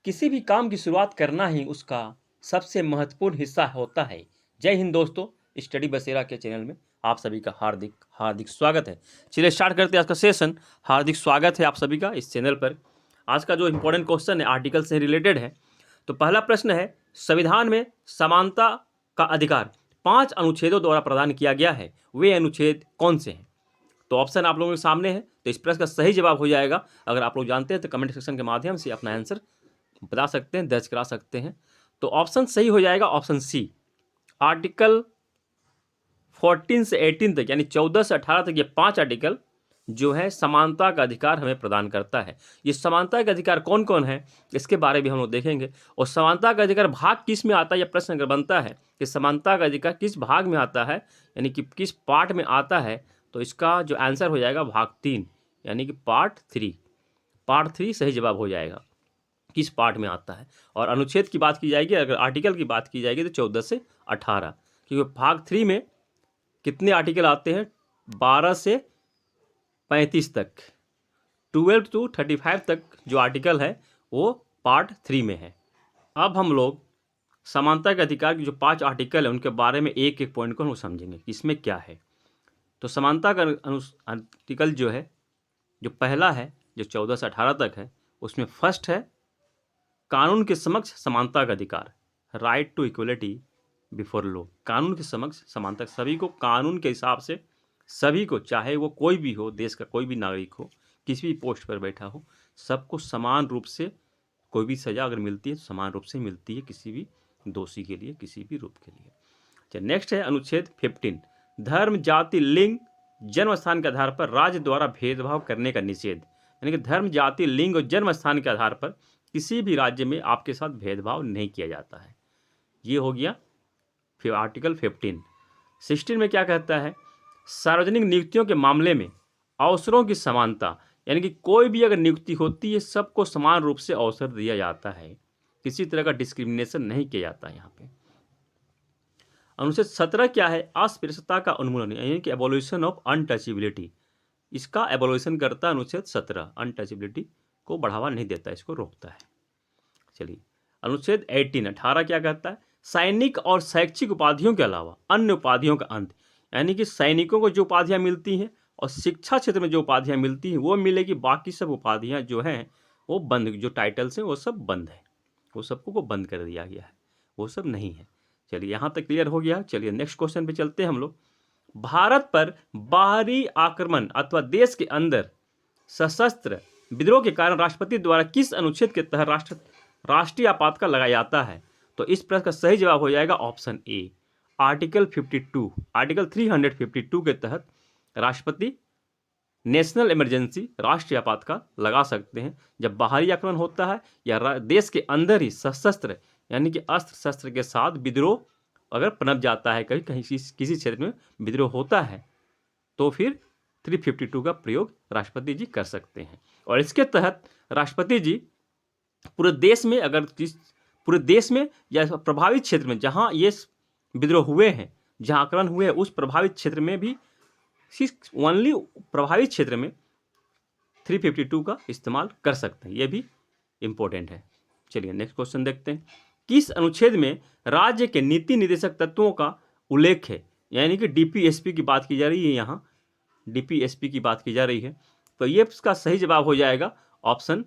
किसी भी काम की शुरुआत करना ही उसका सबसे महत्वपूर्ण हिस्सा होता है। जय हिंद दोस्तों, स्टडी बसेरा के चैनल में आप सभी का हार्दिक हार्दिक स्वागत है। चलिए स्टार्ट करते हैं आज का सेशन। हार्दिक स्वागत है आप सभी का इस चैनल पर। आज का जो इम्पोर्टेंट क्वेश्चन है आर्टिकल से रिलेटेड है। तो पहला प्रश्न है, संविधान में समानता का अधिकार 5 अनुच्छेदों द्वारा प्रदान किया गया है, वे अनुच्छेद कौन से हैं? तो ऑप्शन आप लोगों के सामने है। तो इस प्रश्न का सही जवाब हो जाएगा, अगर आप लोग जानते हैं तो कमेंट सेक्शन के माध्यम से अपना आंसर बता सकते हैं, दर्ज करा सकते हैं। तो ऑप्शन सही हो जाएगा ऑप्शन सी, आर्टिकल 14 से 18 तक यानी 14 से 18 तक ये 5 आर्टिकल जो है समानता का अधिकार हमें प्रदान करता है। ये समानता का अधिकार कौन कौन है इसके बारे में हम लोग देखेंगे। और समानता का अधिकार भाग किस में आता है, यह प्रश्न अगर बनता है कि समानता का अधिकार किस भाग में आता है यानी कि किस पार्ट में आता है, तो इसका जो आंसर हो जाएगा भाग 3 यानी कि पार्ट 3। पार्ट 3 सही जवाब हो जाएगा, किस पार्ट में आता है। और अनुच्छेद की बात की जाएगी, अगर आर्टिकल की बात की जाएगी तो 14 से 18, क्योंकि भाग 3 में कितने आर्टिकल आते हैं, 12 से 35 तक, 12 to 35 तक जो आर्टिकल है वो पार्ट 3 में है। अब हम लोग समानता के अधिकार की जो 5 आर्टिकल है उनके बारे में एक एक पॉइंट को हम समझेंगे कि इसमें क्या है। तो समानता का आर्टिकल जो है, जो पहला है जो 14 से 18 तक है, उसमें फर्स्ट है कानून के समक्ष समानता का अधिकार, right to equality before law. कानून के समक्ष समानता, सभी को कानून के हिसाब से, सभी को, चाहे वो कोई भी हो, देश का कोई भी नागरिक हो, किसी भी पोस्ट पर बैठा हो, सबको समान रूप से कोई भी सजा अगर मिलती है तो समान रूप से मिलती है, किसी भी दोषी के लिए, किसी भी रूप के लिए। अच्छा, नेक्स्ट है अनुच्छेद 15, धर्म, जाति, लिंग, जन्म स्थान के आधार पर राज्य द्वारा भेदभाव करने का निषेध। यानी कि धर्म, जाति, लिंग और जन्म स्थान के आधार पर किसी भी राज्य में आपके साथ भेदभाव नहीं किया जाता है। ये हो गया फिर आर्टिकल 15। 16 में क्या कहता है, सार्वजनिक नियुक्तियों के मामले में अवसरों की समानता, यानी कि कोई भी अगर नियुक्ति होती है सबको समान रूप से अवसर दिया जाता है, किसी तरह का डिस्क्रिमिनेशन नहीं किया जाता है यहाँ पे। अनुच्छेद 17 क्या है, अस्पृश्यता का उन्मूलन, यानी कि एबोल्यूशन ऑफ अनटचेबिलिटी। इसका एबोल्यूशन करता है अनुच्छेद 17, अनटचेबिलिटी को बढ़ावा नहीं देता, इसको रोकता है। चलिए अनुच्छेद 18 क्या कहता है, सैनिक और शैक्षिक उपाधियों के अलावा अन्य उपाधियों का अंत। यानी कि सैनिकों को जो उपाधियां मिलती हैं और शिक्षा क्षेत्र में जो उपाधियां मिलती हैं वो मिलेगी, बाकी सब उपाधियां जो हैं वो बंद, जो टाइटल्स हैं वो सब बंद है, वो सबको को बंद कर दिया गया है, वो सब नहीं है। चलिए यहाँ तक क्लियर हो गया। चलिए नेक्स्ट क्वेश्चन पे चलते हैं हम लोग। भारत पर बाहरी आक्रमण अथवा देश के अंदर सशस्त्र विद्रोह के कारण राष्ट्रपति द्वारा किस अनुच्छेद के तहत राष्ट्रीय आपातकाल लगाया जाता है? तो इस प्रश्न का सही जवाब हो जाएगा ऑप्शन ए, आर्टिकल 52। आर्टिकल 352 के तहत राष्ट्रपति नेशनल इमरजेंसी, राष्ट्रीय आपातकाल लगा सकते हैं जब बाहरी आक्रमण होता है या देश के अंदर ही सशस्त्र यानी कि अस्त्र शस्त्र के साथ विद्रोह अगर पनप जाता है, कहीं कहीं किसी क्षेत्र में विद्रोह होता है, तो फिर 352 का प्रयोग राष्ट्रपति जी कर सकते हैं। और इसके तहत राष्ट्रपति जी पूरे देश में, अगर पूरे देश में या प्रभावित क्षेत्र में जहां ये विद्रोह हुए हैं, जहां आक्रमण हुए हैं, उस प्रभावित क्षेत्र में भी ओनली प्रभावित क्षेत्र में 352 का इस्तेमाल कर सकते हैं। यह भी इंपॉर्टेंट है। चलिए नेक्स्ट क्वेश्चन देखते हैं। किस अनुच्छेद में राज्य के नीति निर्देशक तत्वों का उल्लेख है? यानी कि डीपीएसपी की बात की जा रही है, यहाँ डीपीएसपी की बात की जा रही है। तो ये इसका सही जवाब हो जाएगा ऑप्शन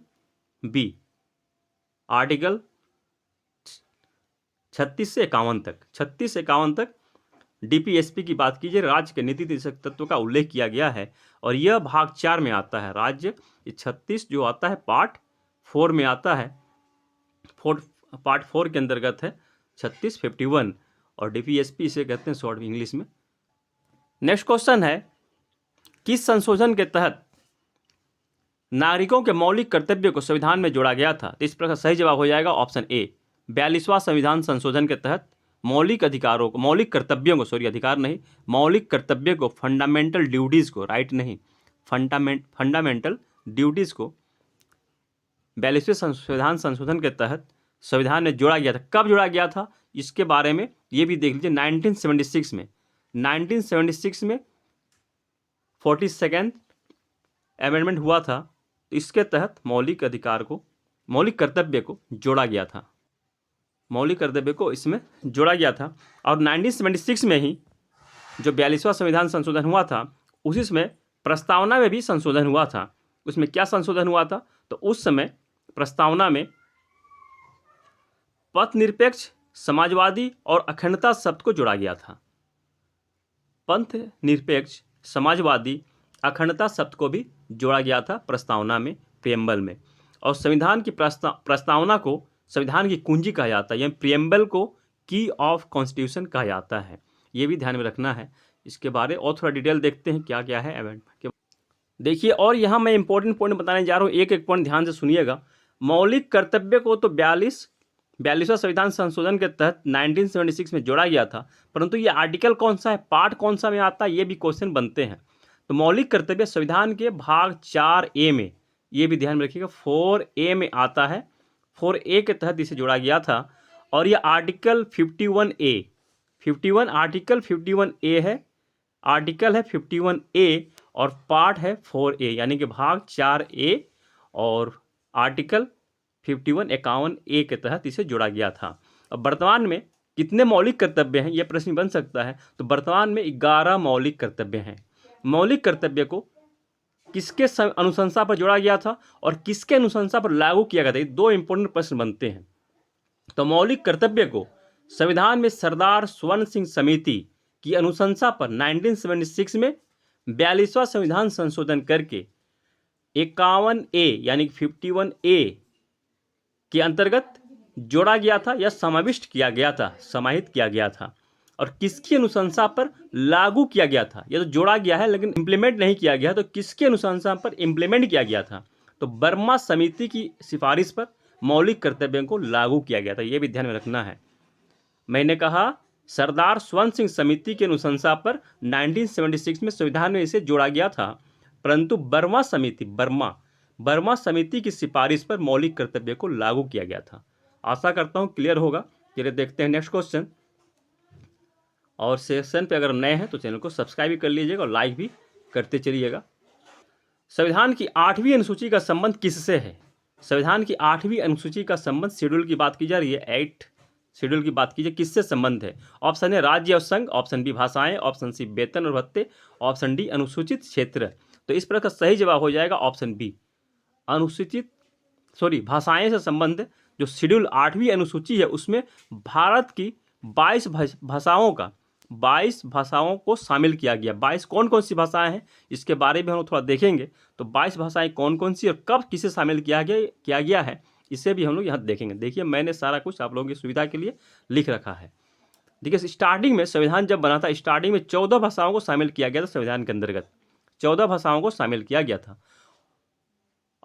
बी, आर्टिकल 36 से 51 तक। 36 से 51 तक डीपीएसपी की बात कीजिए, राज्य के नीति निर्देशक तत्व का उल्लेख किया गया है और यह भाग 4 में आता है। राज्य 36 जो आता है पार्ट 4 में आता है, पार्ट 4 के अंतर्गत है 36, 51 और डीपीएसपी इसे कहते हैं शॉर्ट इंग्लिश में। नेक्स्ट क्वेश्चन है, किस संशोधन के तहत नागरिकों के मौलिक कर्तव्य को संविधान में जोड़ा गया था? तो इस प्रकार सही जवाब हो जाएगा ऑप्शन ए, 42वां संविधान संशोधन के तहत मौलिक अधिकारों को, मौलिक कर्तव्यों को, सॉरी अधिकार नहीं, मौलिक कर्तव्य को, फंडामेंटल ड्यूटीज को, राइट नहीं, फंडामेंटल ड्यूटीज को 42वें संविधान संशोधन के तहत संविधान में जोड़ा गया था। कब जोड़ा गया था इसके बारे में ये भी देख लीजिए। 1976 में, 1976 में 42nd अमेंडमेंट हुआ था। इसके तहत मौलिक अधिकार को मौलिक कर्तव्य को जोड़ा गया था, मौलिक कर्तव्य को इसमें जोड़ा गया था। और 1976 में ही जो 42वां संविधान संशोधन हुआ था, उसी समय प्रस्तावना में भी संशोधन हुआ था। उसमें क्या संशोधन हुआ था? तो उस समय प्रस्तावना में पथ निरपेक्ष, समाजवादी और अखंडता शब्द को जोड़ा गया था। पंथ निरपेक्ष, समाजवादी, अखंडता शब्द को भी जोड़ा गया था प्रस्तावना में, प्रियम्बल में। और संविधान की प्रस्तावना को संविधान की कुंजी कहा जाता है, यानी प्रियम्बल को की ऑफ कॉन्स्टिट्यूशन कहा जाता है। ये भी ध्यान में रखना है। इसके बारे और थोड़ा डिटेल देखते हैं क्या क्या है एवेंट। देखिए, और यहाँ मैं इंपॉर्टेंट पॉइंट बताने जा रहा हूँ, एक एक पॉइंट ध्यान से सुनिएगा। मौलिक कर्तव्य को तो 42वां संविधान संशोधन के तहत 1976 में जोड़ा गया था, परंतु ये आर्टिकल कौन सा है, पार्ट कौन सा में आता है, ये भी क्वेश्चन बनते हैं। तो मौलिक कर्तव्य संविधान के भाग 4A में, ये भी ध्यान में रखिएगा, 4A में आता है। 4A के तहत इसे जोड़ा गया था। और ये आर्टिकल 51A, आर्टिकल 51A है, आर्टिकल है 51A और पार्ट है 4A, यानी कि भाग 4A और आर्टिकल 51A के तहत इसे जोड़ा गया था। अब वर्तमान में कितने मौलिक कर्तव्य हैं, यह प्रश्न बन सकता है। तो वर्तमान में 11 मौलिक कर्तव्य हैं। मौलिक कर्तव्य को किसके अनुशंसा पर जोड़ा गया था और किसके अनुशंसा पर लागू किया गया था, ये दो इंपॉर्टेंट प्रश्न बनते हैं। तो मौलिक कर्तव्य को संविधान में सरदार स्वर्ण सिंह समिति की अनुशंसा पर 1976 में 42वां संविधान संशोधन करके 51A यानी 51A के अंतर्गत जोड़ा गया था या समाविष्ट किया गया था, समाहित किया गया था। और किसकी अनुशंसा पर लागू किया गया था? यह तो जोड़ा गया है लेकिन इंप्लीमेंट नहीं किया गया, तो किसकी अनुशंसा पर इंप्लीमेंट किया गया था? तो बर्मा समिति की सिफारिश पर मौलिक कर्तव्यों को लागू किया गया था। यह भी ध्यान में रखना है। मैंने कहा सरदार स्वर्ण सिंह समिति की अनुशंसा पर 1976 में संविधान में इसे जोड़ा गया था, परंतु बर्मा समिति की सिफारिश पर मौलिक कर्तव्य को लागू किया गया था। आशा करता हूं क्लियर होगा। चलिए देखते हैं नेक्स्ट क्वेश्चन। और सेशन पे अगर नए हैं तो चैनल को सब्सक्राइब भी कर लीजिएगा और लाइक भी करते चलिएगा। संविधान की 8वीं अनुसूची का संबंध किससे है? संविधान की 8वीं अनुसूची का संबंध, शेड्यूल की बात की जा रही है, 8 शेड्यूल की बात कीजिए, किससे संबंध है? ऑप्शन है राज्य और संघ, ऑप्शन बी भाषाएं, ऑप्शन सी वेतन और भत्ते, ऑप्शन डी अनुसूचित क्षेत्र। तो इस प्रकार का सही जवाब हो जाएगा ऑप्शन बी, भाषाएं से संबंध है। जो शेड्यूल 8वीं अनुसूची है उसमें भारत की 22 भाषाओं को शामिल किया गया। 22 कौन कौन सी भाषाएं हैं इसके बारे में हम लोग थोड़ा देखेंगे। तो 22 भाषाएं कौन कौन सी और कब किसे शामिल किया गया है, इसे भी हम लोग यहाँ देखेंगे। देखिए मैंने सारा कुछ आप लोगों की सुविधा के लिए लिख रखा है। देखिए स्टार्टिंग में संविधान जब बना था, स्टार्टिंग में 14 भाषाओं को शामिल किया गया था। संविधान के अंतर्गत 14 भाषाओं को शामिल किया गया था।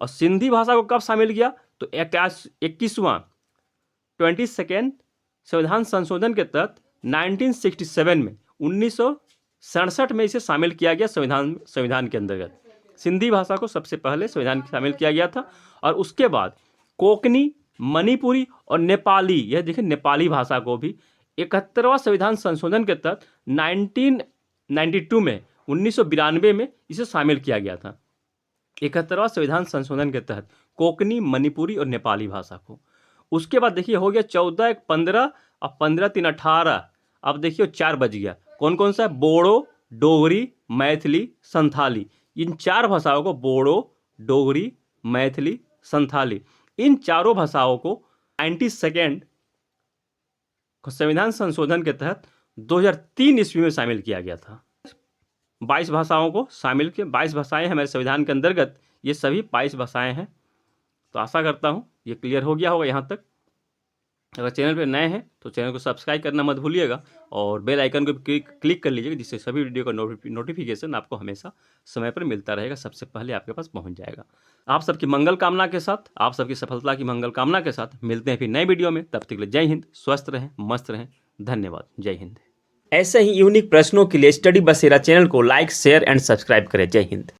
और सिंधी भाषा को कब शामिल किया? तो 21वां 22nd संविधान संशोधन के तहत 1967 में 1967 में इसे शामिल किया गया संविधान के अंतर्गत। सिंधी भाषा को सबसे पहले संविधान में शामिल किया गया था। और उसके बाद कोंकणी, मणिपुरी और नेपाली, यह देखिए नेपाली भाषा को भी 71वां संविधान संशोधन के तहत 1992 में इसे शामिल किया गया था। 71वां संविधान संशोधन के तहत कोंकणी, मणिपुरी और नेपाली भाषा को। उसके बाद देखिए हो गया 14 1 15 और 15 3 18। अब देखिए 4 बज गया। कौन कौन सा है? बोडो, डोगरी, मैथिली, संथाली। इन 4 भाषाओं को, बोडो, डोगरी, मैथिली, संथाली, इन चारों भाषाओं को 92nd संविधान संशोधन के तहत 2003 ईस्वी में शामिल किया गया था। 22 भाषाओं को शामिल किया। 22 भाषाएं हमारे संविधान के अंतर्गत, ये सभी 22 भाषाएं हैं। तो आशा करता हूं ये क्लियर हो गया होगा यहाँ तक। अगर चैनल पे नए हैं तो चैनल को सब्सक्राइब करना मत भूलिएगा और बेल आइकन को क्लिक कर लीजिएगा, जिससे सभी वीडियो का नोटिफिकेशन आपको हमेशा समय पर मिलता रहेगा, सबसे पहले आपके पास पहुंच जाएगा। आप सबकी मंगल कामना के साथ, आप सबकी सफलता की मंगल कामना के साथ मिलते हैं फिर नए वीडियो में। तब तक के लिए जय हिंद, स्वस्थ रहें, मस्त रहें, धन्यवाद, जय हिंद। ऐसे ही यूनिक प्रश्नों के लिए स्टडी बसेरा चैनल को लाइक, शेयर एंड सब्सक्राइब करें। जय हिंद।